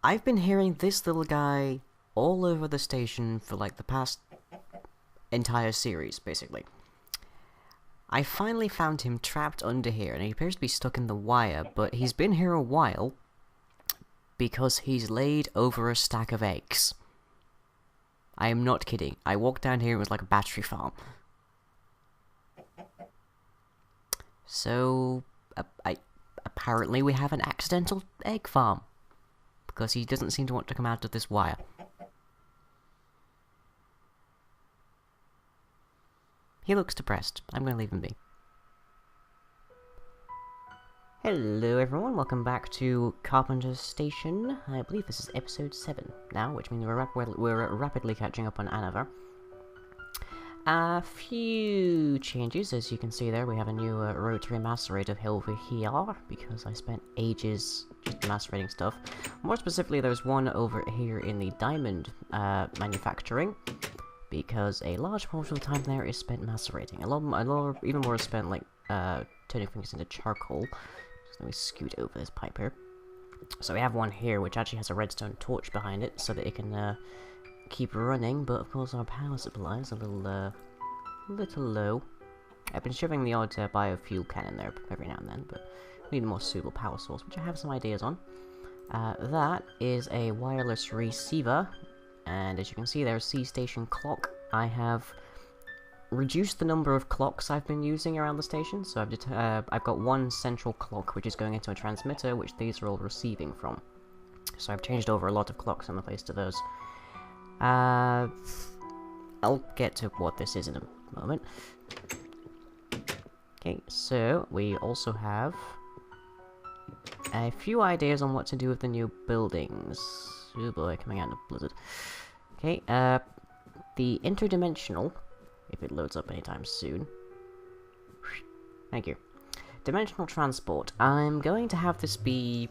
I've been hearing this little guy all over the station for like the past entire series, basically. I finally found him trapped under here, and he appears to be stuck in the wire, but he's been here a while because he's laid over a stack of eggs. I am not kidding. I walked down here, it was like a battery farm. So, apparently we have an accidental egg farm. Because he doesn't seem to want to come out of this wire. He looks depressed. I'm going to leave him be. Hello everyone, welcome back to Carpenter Station. I believe this is episode 7 now, which means we're rapidly catching up on Another. A few changes, as you can see there. We have a new rotary macerator over here, because I spent ages just macerating stuff. More specifically, there's one over here in the diamond manufacturing, because a large portion of the time there is spent macerating. Even more is spent like turning things into charcoal. Let me scoot over this pipe here. So we have one here which actually has a redstone torch behind it so that it can keep running, but of course our power supply is a little low. I've been shoving the odd biofuel can in there every now and then, but we need a more suitable power source, which I have some ideas on. That is a wireless receiver, and as you can see there's C-station clock. I have reduced the number of clocks I've been using around the station, so I've got one central clock which is going into a transmitter, which these are all receiving from. So I've changed over a lot of clocks in the place to those. I'll get to what this is in a moment. Okay, so we also have a few ideas on what to do with the new buildings. Oh boy, coming out of blizzard. Okay, the interdimensional, if it loads up anytime soon. Thank you. Dimensional transport. I'm going to have this be...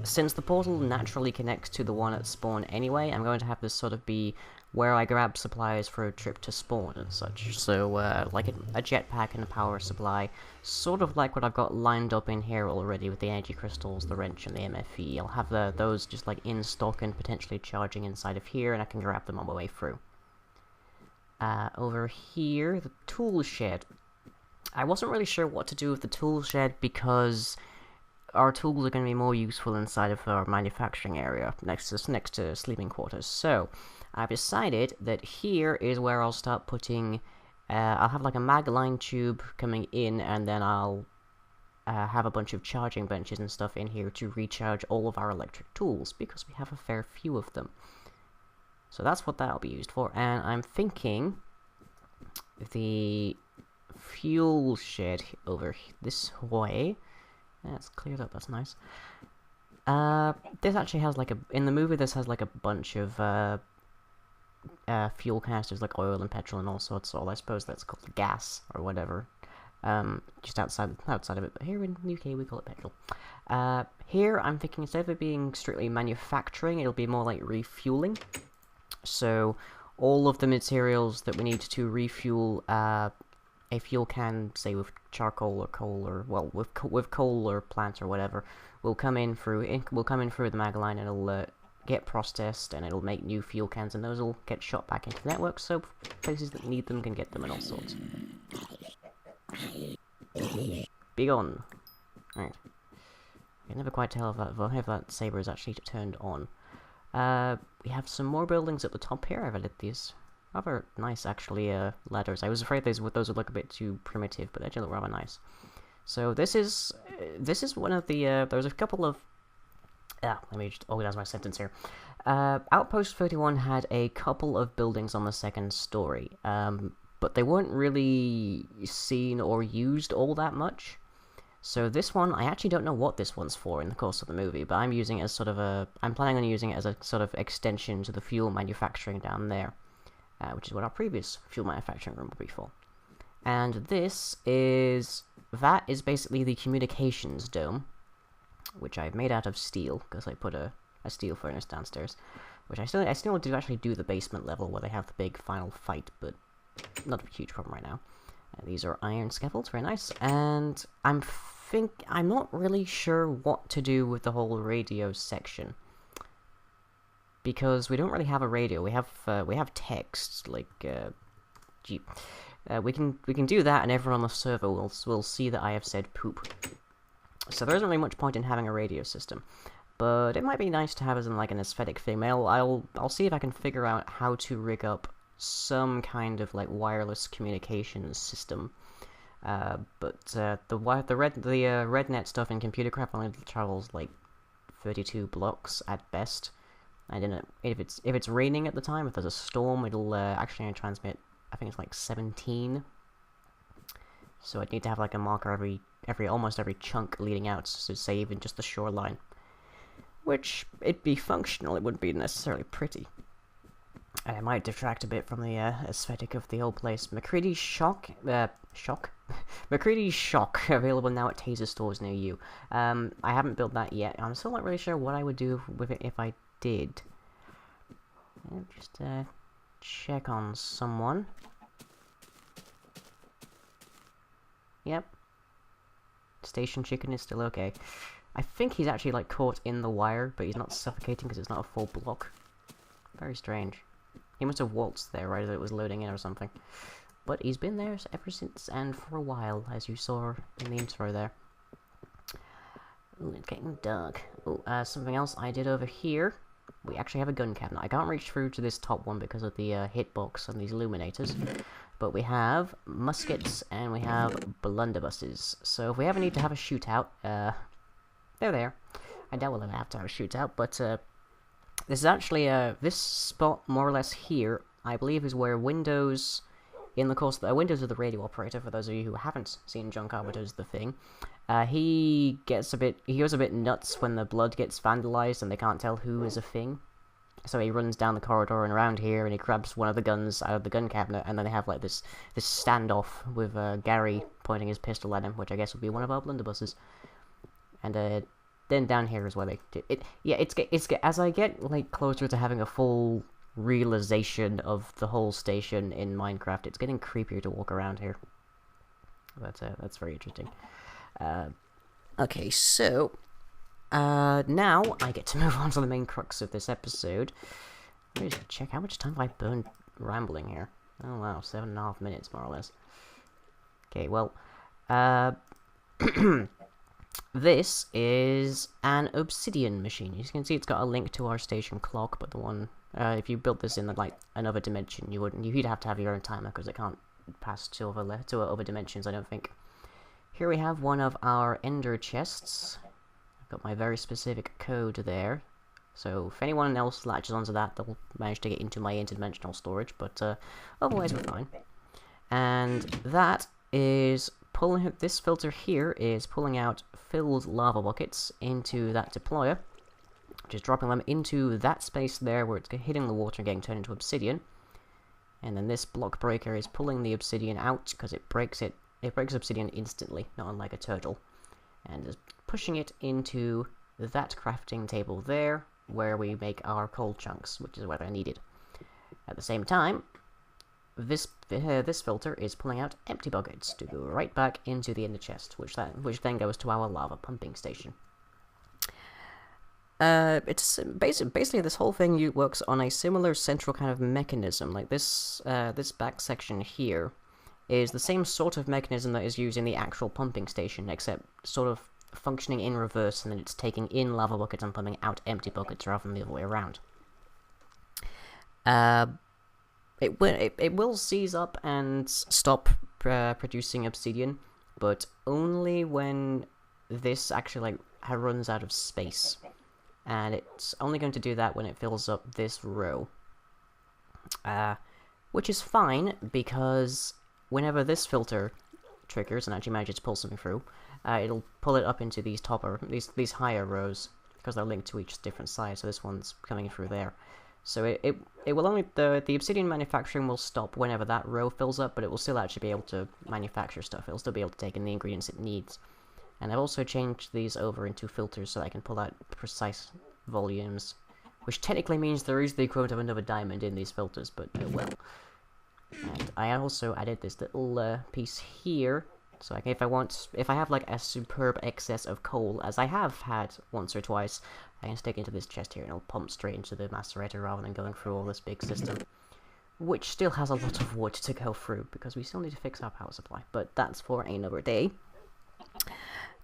Since the portal naturally connects to the one at spawn anyway, I'm going to have this sort of be where I grab supplies for a trip to spawn and such. So, like a jetpack and a power supply, sort of like what I've got lined up in here already with the energy crystals, the wrench, and the MFE. I'll have those just like in stock and potentially charging inside of here, and I can grab them on my way through. Over here, the tool shed. I wasn't really sure what to do with the tool shed because our tools are going to be more useful inside of our manufacturing area, next to sleeping quarters. So, I've decided that here is where I'll start putting... I'll have like a mag line tube coming in, and then I'll have a bunch of charging benches and stuff in here to recharge all of our electric tools, because we have a fair few of them. So that's what that'll be used for, and I'm thinking the fuel shed over this way... Yeah, it's cleared up, that's nice. This actually has like a... In the movie, this has like a bunch of fuel canisters, like oil and petrol and all sorts, so I suppose that's called gas, or whatever. Just outside of it, but here in the UK we call it petrol. Here, I'm thinking instead of it being strictly manufacturing, it'll be more like refueling. So, all of the materials that we need to refuel a fuel can, say with charcoal or coal, or well, with coal or plant or whatever, will come in through the mag line, and it'll get processed, and it'll make new fuel cans, and those will get shot back into the network, so places that need them can get them and all sorts. Be gone. Right. I can never quite tell if that saber is actually turned on. We have some more buildings at the top here. I've added these. Rather nice, actually, ladders. I was afraid those would look a bit too primitive, but they actually look rather nice. So this is one of the, there's a couple of... let me just organize my sentence here. Outpost 31 had a couple of buildings on the second story, but they weren't really seen or used all that much. So this one, I actually don't know what this one's for in the course of the movie, but I'm using it as sort of I'm planning on using it as a sort of extension to the fuel manufacturing down there. Which is what our previous fuel manufacturing room would be for. And that is basically the communications dome, which I've made out of steel, because I put a steel furnace downstairs, which I still want to actually do the basement level where they have the big final fight, but not a huge problem right now. These are iron scaffolds, very nice, and I'm not really sure what to do with the whole radio section. because we don't really have a radio. We have text, like, gee. We can do that, and everyone on the server will see that I have said poop. So there isn't really much point in having a radio system, but it might be nice to have as in like an aesthetic thing. I'll see if I can figure out how to rig up some kind of like wireless communications system. But the RedNet stuff in computer crap only travels like 32 blocks at best, and if it's raining at the time, if there's a storm, it'll actually only transmit, I think it's like 17. So I'd need to have like a marker almost every chunk leading out to say even just the shoreline. Which, it'd be functional, it wouldn't be necessarily pretty. And it might detract a bit from the aesthetic of the whole place. McCready's Shock? McCready's Shock, available now at Taser stores near you. I haven't built that yet. I'm still not really sure what I would do with it if I did. Just, check on someone. Yep. Station chicken is still okay. I think he's actually like caught in the wire, but he's not suffocating because it's not a full block. Very strange. He must have waltzed there right as it was loading in or something. But he's been there ever since and for a while, as you saw in the intro there. Ooh, it's getting dark. Ooh, something else I did over here. We actually have a gun cabinet. I can't reach through to this top one because of the hitbox and these illuminators. But we have muskets and we have blunderbusses. So if we ever need to have a shootout, they're there. I doubt we'll ever have to have a shootout, but this is actually, this spot more or less here, I believe, is where Windows, in the course of Windows is the radio operator, for those of you who haven't seen John Carpenter's The Thing. He goes a bit nuts when the blood gets vandalized and they can't tell who is a thing. So he runs down the corridor and around here, and he grabs one of the guns out of the gun cabinet, and then they have like this standoff with Gary pointing his pistol at him, which I guess would be one of our blunderbusses. And then down here is where as I get like closer to having a full realization of the whole station in Minecraft, it's getting creepier to walk around here. That's very interesting. Okay, so now I get to move on to the main crux of this episode. Let me just check how much time have I burned rambling here. Oh wow, 7.5 minutes more or less. Okay, well, this is an Obsidian machine. You can see it's got a link to our station clock, but the one, if you built this in like another dimension, you'd have to have your own timer because it can't pass to other dimensions, I don't think. Here we have one of our ender chests. I've got my very specific code there. So if anyone else latches onto that, they'll manage to get into my interdimensional storage, but otherwise we're fine. And that is this filter here is pulling out filled lava buckets into that deployer, just dropping them into that space there where it's hitting the water and getting turned into obsidian. And then this block breaker is pulling the obsidian out because it breaks obsidian instantly, not unlike a turtle, and is pushing it into that crafting table there where we make our coal chunks, which is where they're needed. At the same time, this filter is pulling out empty buckets to go right back into the ender chest, which then goes to our lava pumping station. It's basically this whole thing works on a similar central kind of mechanism. Like this back section here is the same sort of mechanism that is used in the actual pumping station, except sort of functioning in reverse, and then it's taking in lava buckets and pumping out empty buckets rather than the other way around. It will seize up and stop producing obsidian, but only when this actually runs out of space. And it's only going to do that when it fills up this row. Which is fine, because whenever this filter triggers and actually manages to pull something through, it'll pull it up into these these higher rows, because they're linked to each different side, so this one's coming through there. So it will only, the obsidian manufacturing will stop whenever that row fills up, but it will still actually be able to manufacture stuff. It'll still be able to take in the ingredients it needs. And I've also changed these over into filters so I can pull out precise volumes, which technically means there is the equivalent of another diamond in these filters, but well. And I also added this little piece here So like if I have like a superb excess of coal, as I have had once or twice, I can stick into this chest here and it'll pump straight into the macerator rather than going through all this big system. Which still has a lot of wood to go through, because we still need to fix our power supply, but that's for another day.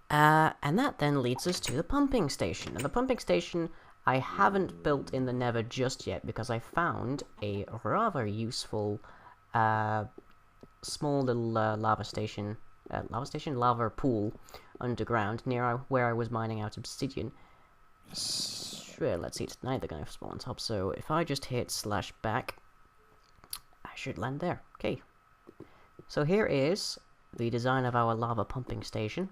And that then leads us to the pumping station. And the pumping station I haven't built in the Nether just yet, because I found a rather useful small little lava pool underground near where I was mining out obsidian. So, let's see, it's neither going to spawn on top, so if I just hit /back, I should land there. Okay. So here is the design of our lava pumping station.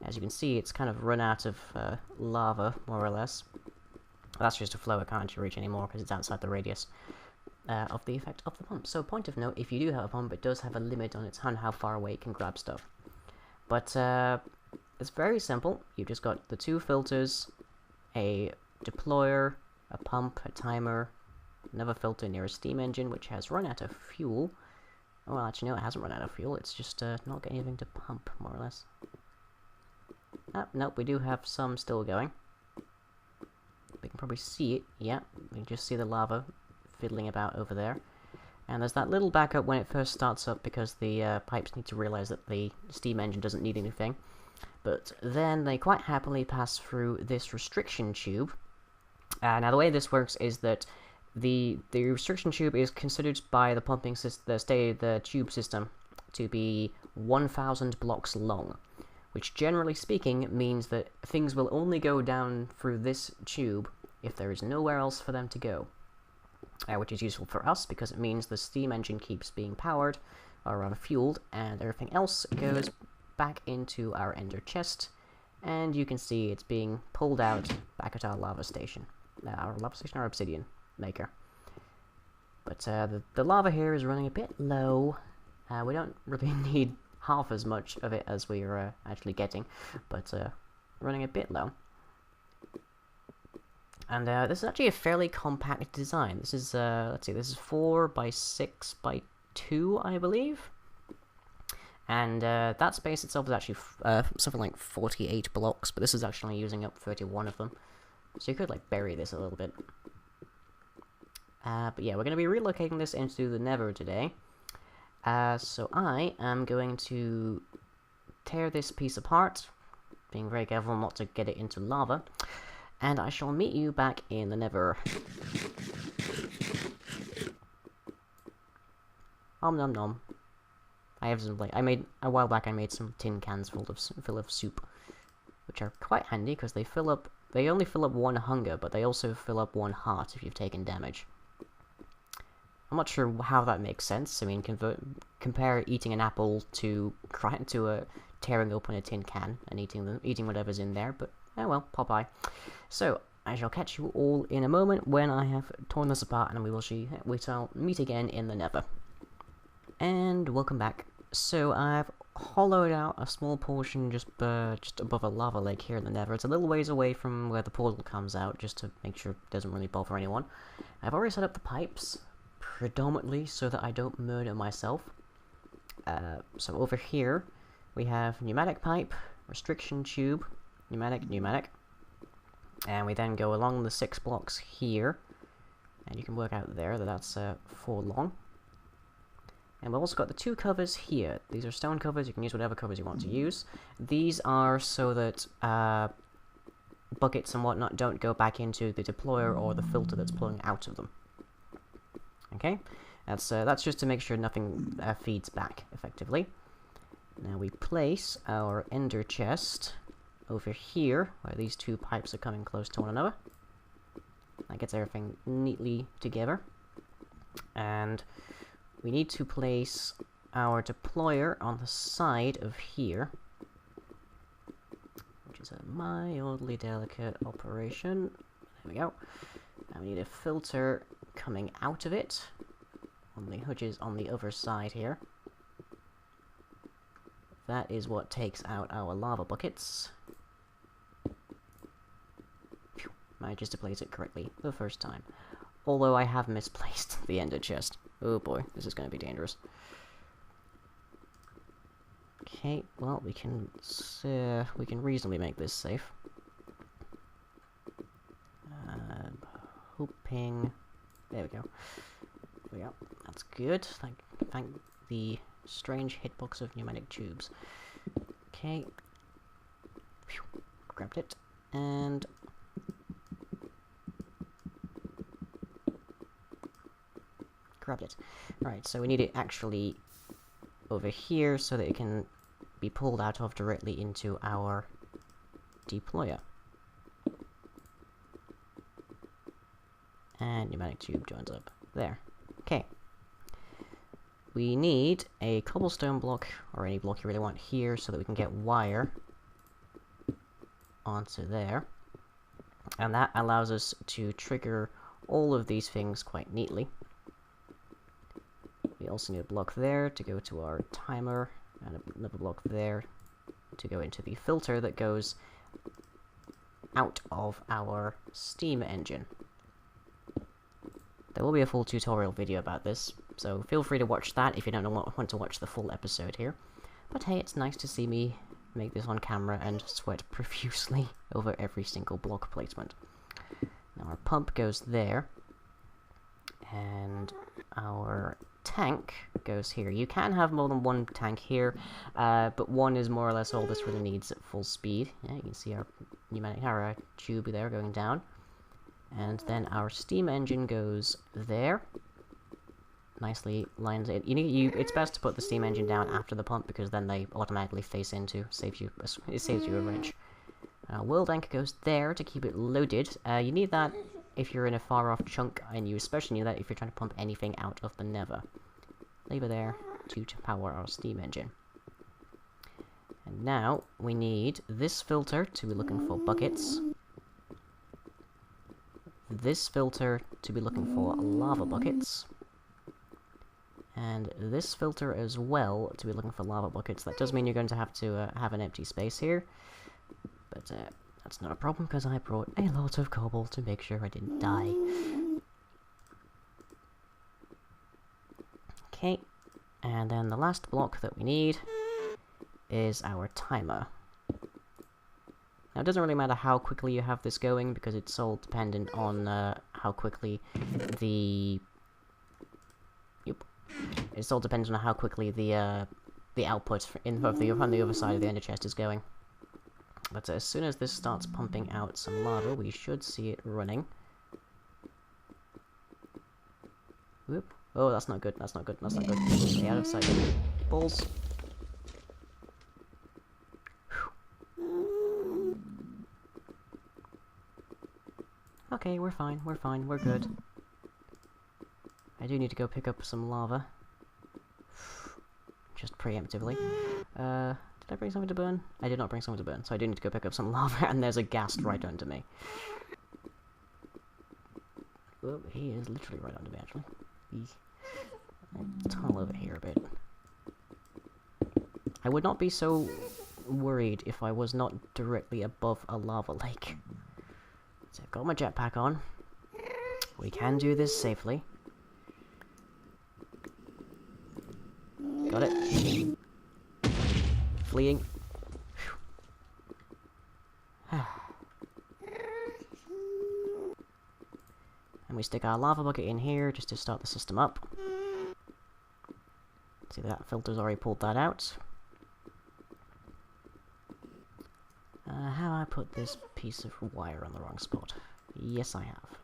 As you can see, it's kind of run out of lava, more or less. That's just a flow I can't reach anymore because it's outside the radius of the effect of the pump. So, point of note, if you do have a pump, it does have a limit on how far away it can grab stuff. But it's very simple. You've just got the two filters, a deployer, a pump, a timer, another filter near a steam engine, which has run out of fuel. Oh, well, actually, no, it hasn't run out of fuel. It's just not got anything to pump, more or less. Ah, nope, we do have some still going. We can probably see it. Yeah, we can just see the lava fiddling about over there. And there's that little backup when it first starts up, because the pipes need to realize that the steam engine doesn't need anything. But then they quite happily pass through this restriction tube. Now the way this works is that the restriction tube is considered by the pumping system, the tube system, to be 1,000 blocks long, which generally speaking means that things will only go down through this tube if there is nowhere else for them to go. Which is useful for us because it means the steam engine keeps being powered, or rather fueled, and everything else goes back into our ender chest, and you can see it's being pulled out back at our lava station. Our obsidian maker. But the lava here is running a bit low. We don't really need half as much of it as we are actually getting, but running a bit low. And this is actually a fairly compact design. This is, let's see, this is 4 by 6 by 2, I believe. And that space itself is actually something like 48 blocks, but this is actually using up 31 of them. So you could, like, bury this a little bit. But yeah, we're going to be relocating this into the Nether today. So I am going to tear this piece apart, being very careful not to get it into lava. And I shall meet you back in the Nether. Nom nom. I have some, like, a while back I made some tin cans full of soup, which are quite handy because they only fill up 1 hunger, but they also fill up 1 heart if you've taken damage. I'm not sure how that makes sense. I mean, compare eating an apple to tearing open a tin can and eating whatever's in there, but oh well, Popeye. So, I shall catch you all in a moment when I have torn this apart, and we shall meet again in the Nether. And welcome back. So, I've hollowed out a small portion just above a lava lake here in the Nether. It's a little ways away from where the portal comes out, just to make sure it doesn't really bother anyone. I've already set up the pipes, predominantly so that I don't murder myself. So over here, we have pneumatic pipe, restriction tube, pneumatic, and we then go along the 6 blocks here, and you can work out there that that's 4 long. And we've also got the 2 covers here. These are stone covers. You can use whatever covers you want to use. These are so that buckets and whatnot don't go back into the deployer or the filter that's pulling out of them. Okay, that's just to make sure nothing feeds back effectively. Now we place our ender chest over here, where these 2 pipes are coming close to one another. That gets everything neatly together. And we need to place our deployer on the side of here, which is a mildly delicate operation. There we go. Now we need a filter coming out of it, which is on the other side here. That is what takes out our lava buckets. Phew, manages to place it correctly the first time. Although I have misplaced the ender chest. Oh boy, this is going to be dangerous. Okay, well, we can reasonably make this safe. Hoping... There we go. There we go. That's good. Thank the strange hitbox of pneumatic tubes. Okay. Phew. Grabbed it. And... grabbed it. Right, so we need it actually over here so that it can be pulled out of directly into our deployer. And pneumatic tube joins up there. Okay. We need a cobblestone block, or any block you really want here, so that we can get wire onto there. And that allows us to trigger all of these things quite neatly. We also need a block there to go to our timer, and another block there to go into the filter that goes out of our steam engine. There will be a full tutorial video about this, so feel free to watch that if you don't want to watch the full episode here. But hey, it's nice to see me make this on camera and sweat profusely over every single block placement. Now our pump goes there, and our tank goes here. You can have more than one tank here, but one is more or less all this really needs at full speed. Yeah, you can see our pneumatic tube there going down. And then our steam engine goes there. Nicely lines it. It's best to put the steam engine down after the pump, because then they automatically face into. It saves you a wrench. World anchor goes there to keep it loaded. You need that if you're in a far off chunk, and you especially need that if you're trying to pump anything out of the Nether. Lever there to power our steam engine. And now we need this filter to be looking for buckets. This filter to be looking for lava buckets. And this filter as well to be looking for lava buckets. That does mean you're going to have an empty space here. But that's not a problem, because I brought a lot of cobble to make sure I didn't die. Okay, and then the last block that we need is our timer. Now, it doesn't really matter how quickly you have this going, because it's all dependent on how quickly the... It's all dependent on how quickly the output on the other side of the ender chest is going. But as soon as this starts pumping out some lava, we should see it running. Whoop. Oh, that's not good, that's not good, that's not good. Stay out of sight. Balls. Okay, we're fine, we're good. I do need to go pick up some lava. Just preemptively. Did I bring something to burn? I did not bring something to burn, so I do need to go pick up some lava, and there's a ghast right under me. Oh, he is literally right under me, actually. I'll tunnel over here a bit. I would not be so worried if I was not directly above a lava lake. So I've got my jetpack on. We can do this safely. Got it. Fleeing. And we stick our lava bucket in here just to start the system up. See, that filter's already pulled that out. Have I put this piece of wire on the wrong spot? Yes, I have.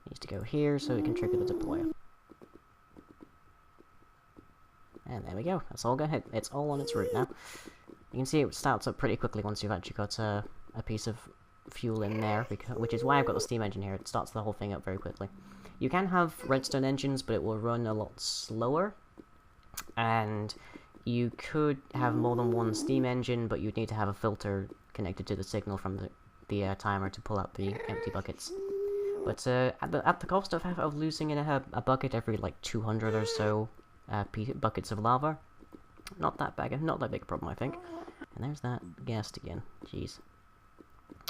Needs to go here so we can trigger the deployer. And there we go. That's all going. It's all on its route now. You can see it starts up pretty quickly once you've actually got a piece of fuel in there, which is why I've got the steam engine here. It starts the whole thing up very quickly. You can have redstone engines, but it will run a lot slower. And you could have more than one steam engine, but you'd need to have a filter connected to the signal from the timer to pull out the empty buckets. But at the cost of losing a bucket every like 200 or so buckets of lava, not that big a problem, I think. And there's that ghast again. Jeez.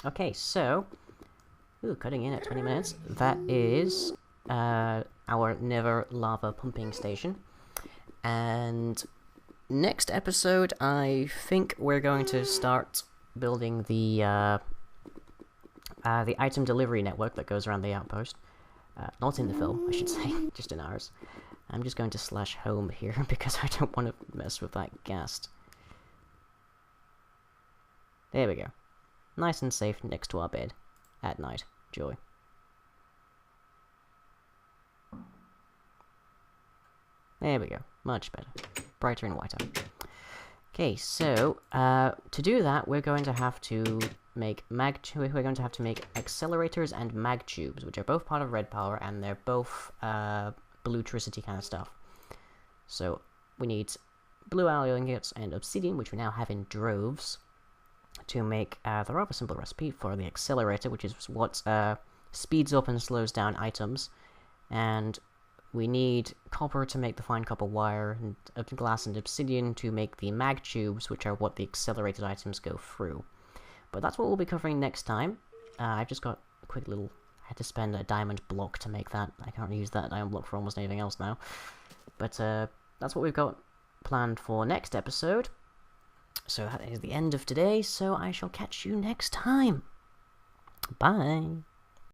Okay, so cutting in at 20 minutes. That is our Nether lava pumping station, and next episode, I think we're going to start building the item delivery network that goes around the outpost. Not in the film, I should say, just in ours. I'm just going to /home here because I don't want to mess with that ghast. There we go. Nice and safe next to our bed. At night. Joy. There we go. Much better. Brighter and whiter. Okay, so, to do that, we're going to have to make accelerators and mag tubes, which are both part of red power, and they're both, bluetricity kind of stuff. So, we need blue alloy ingots and obsidian, which we now have in droves, to make, the rather simple recipe for the accelerator, which is what, speeds up and slows down items, and we need copper to make the fine copper wire, and glass and obsidian to make the mag tubes, which are what the accelerated items go through. But that's what we'll be covering next time. I've just got a quick little... I had to spend a diamond block to make that. I can't use that diamond block for almost anything else now. But that's what we've got planned for next episode. So that is the end of today, so I shall catch you next time. Bye!